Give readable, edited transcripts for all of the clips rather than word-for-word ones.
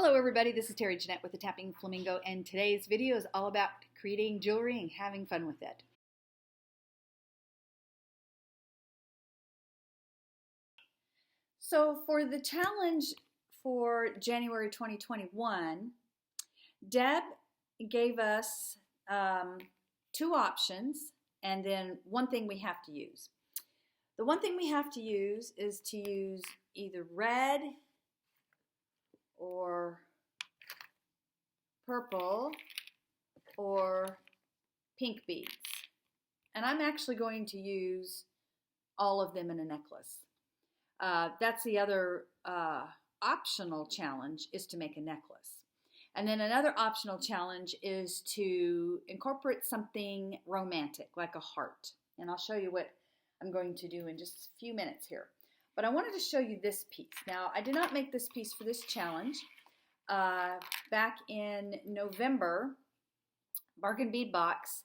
Hello everybody, this is Terry Jeanette with the Tapping Flamingo, and today's video is all about creating jewelry and having fun with it. So for the challenge for January 2021, Deb gave us two options and then one thing we have to use. The one thing we have to use is to use either red or purple or pink beads. And I'm actually going to use all of them in a necklace. That's the other optional challenge, is to make a necklace. And then another optional challenge is to incorporate something romantic, like a heart. And I'll show you what I'm going to do in just a few minutes here. But I wanted to show you this piece. Now, I did not make this piece for this challenge. Back in November, Bargain Bead Box,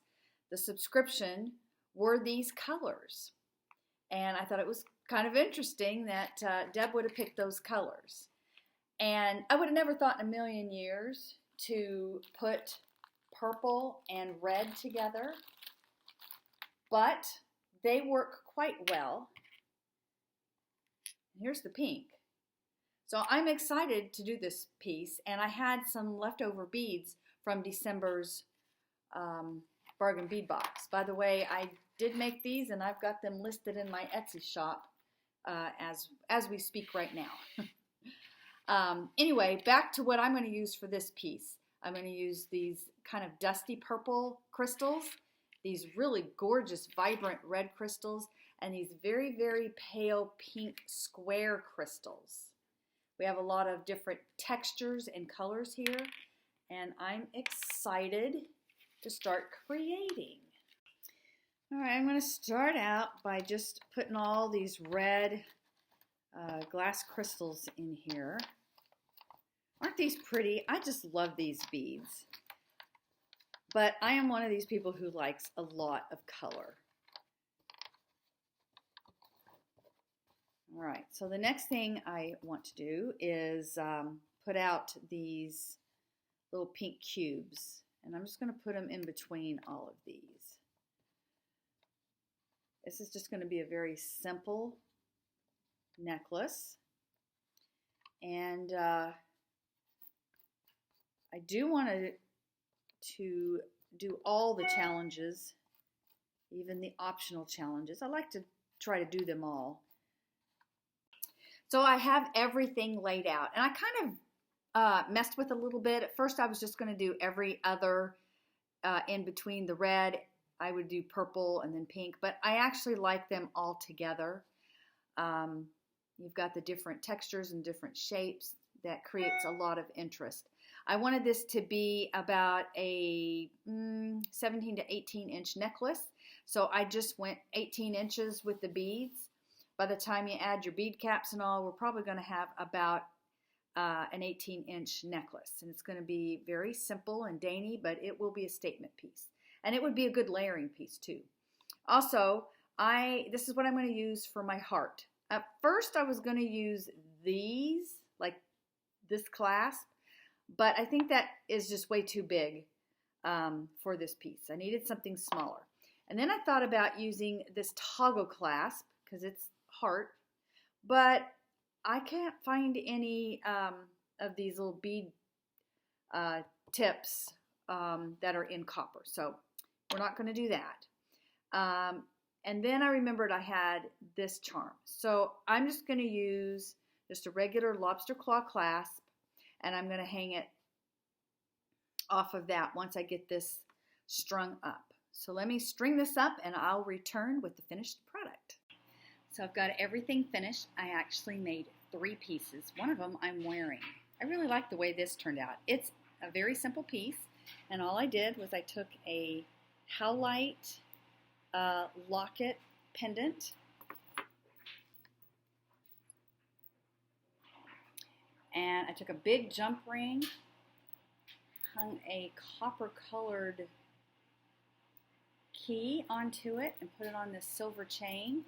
the subscription were these colors. And I thought it was kind of interesting that Deb would have picked those colors. And I would have never thought in a million years to put purple and red together. But they work quite well. Here's the pink. So I'm excited to do this piece, and I had some leftover beads from December's Bargain Bead Box. By the way, I did make these, and I've got them listed in my Etsy shop as we speak right now. Anyway, back to what I'm going to use for this piece. I'm going to use these kind of dusty purple crystals, these really gorgeous, vibrant red crystals, and these very, very pale pink square crystals. We have a lot of different textures and colors here, and I'm excited to start creating. All right, I'm going to start out by just putting all these red glass crystals in here. Aren't these pretty? I just love these beads. But I am one of these people who likes a lot of color. All right, so the next thing I want to do is put out these little pink cubes. And I'm just going to put them in between all of these. This is just going to be a very simple necklace. And I do want to do all the challenges, even the optional challenges. I like to try to do them all. So I have everything laid out, and I kind of messed with it a little bit. At first I was just going to do every other in between the red. I would do purple and then pink, but I actually like them all together. You've got the different textures and different shapes that creates a lot of interest. I wanted this to be about a 17 to 18 inch necklace, so I just went 18 inches with the beads. By the time you add your bead caps and all, we're probably going to have about an 18-inch necklace. And it's going to be very simple and dainty, but it will be a statement piece. And it would be a good layering piece too. Also, this is what I'm going to use for my heart. At first, I was going to use these, like this clasp, but I think that is just way too big for this piece. I needed something smaller. And then I thought about using this toggle clasp, because it's heart, but I can't find any of these little bead tips that are in copper, so we're not going to do that. And then I remembered I had this charm, so I'm just going to use just a regular lobster claw clasp, and I'm going to hang it off of that once I get this strung up. So let me string this up, and I'll return with the finished product. So I've got everything finished. I actually made 3 pieces. One of them I'm wearing. I really like the way this turned out. It's a very simple piece, and all I did was I took a howlite locket pendant, and I took a big jump ring, hung a copper colored key onto it, and put it on this silver chain.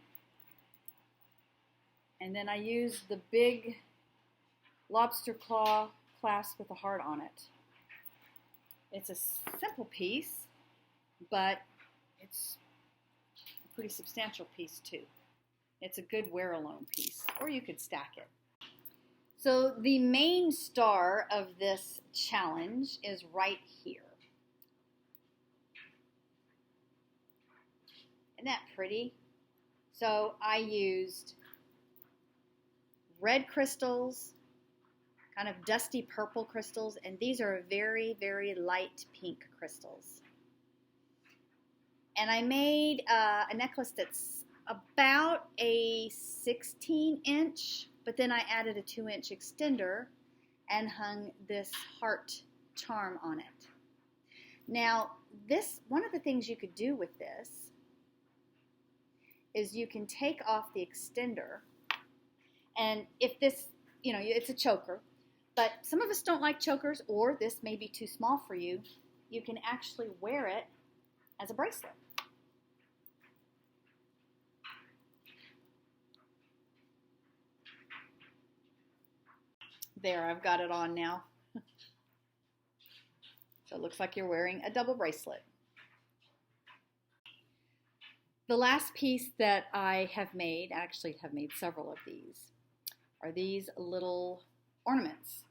And then I used the big lobster claw clasp with a heart on it. It's a simple piece, but it's a pretty substantial piece too. It's a good wear alone piece, or you could stack it. So the main star of this challenge is right here. Isn't that pretty? So I used red crystals, kind of dusty purple crystals, and these are very, very light pink crystals. And I made a necklace that's about a 16-inch, but then I added a 2-inch extender and hung this heart charm on it. Now, one of the things you could do with this is you can take off the extender, and if this, it's a choker, but some of us don't like chokers, or this may be too small for you, you can actually wear it as a bracelet. There, I've got it on now. So it looks like you're wearing a double bracelet. The last piece that I have made, actually have made several of these, are these little ornaments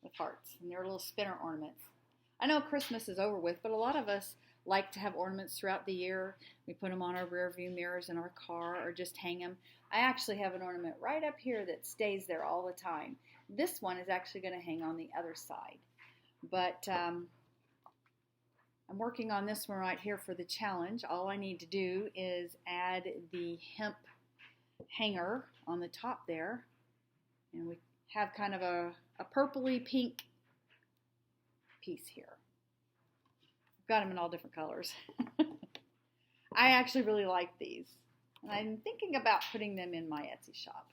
with hearts. And they're little spinner ornaments. I know Christmas is over with, but a lot of us like to have ornaments throughout the year. We put them on our rear view mirrors in our car or just hang them. I actually have an ornament right up here that stays there all the time. This one is actually going to hang on the other side. But I'm working on this one right here for the challenge. All I need to do is add the hemp hanger on the top there. And we have kind of a purpley pink piece here. I've got them in all different colors. I actually really like these. And I'm thinking about putting them in my Etsy shop.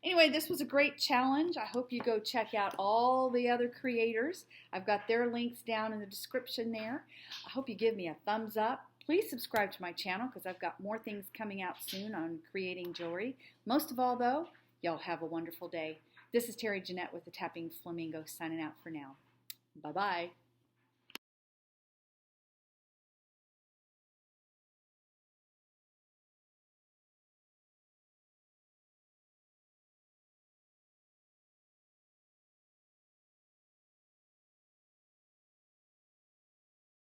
Anyway, this was a great challenge. I hope you go check out all the other creators. I've got their links down in the description there. I hope you give me a thumbs up. Please subscribe to my channel because I've got more things coming out soon on creating jewelry. Most of all, though, y'all have a wonderful day. This is Terry Jeanette with the Tapping Flamingo signing out for now. Bye-bye.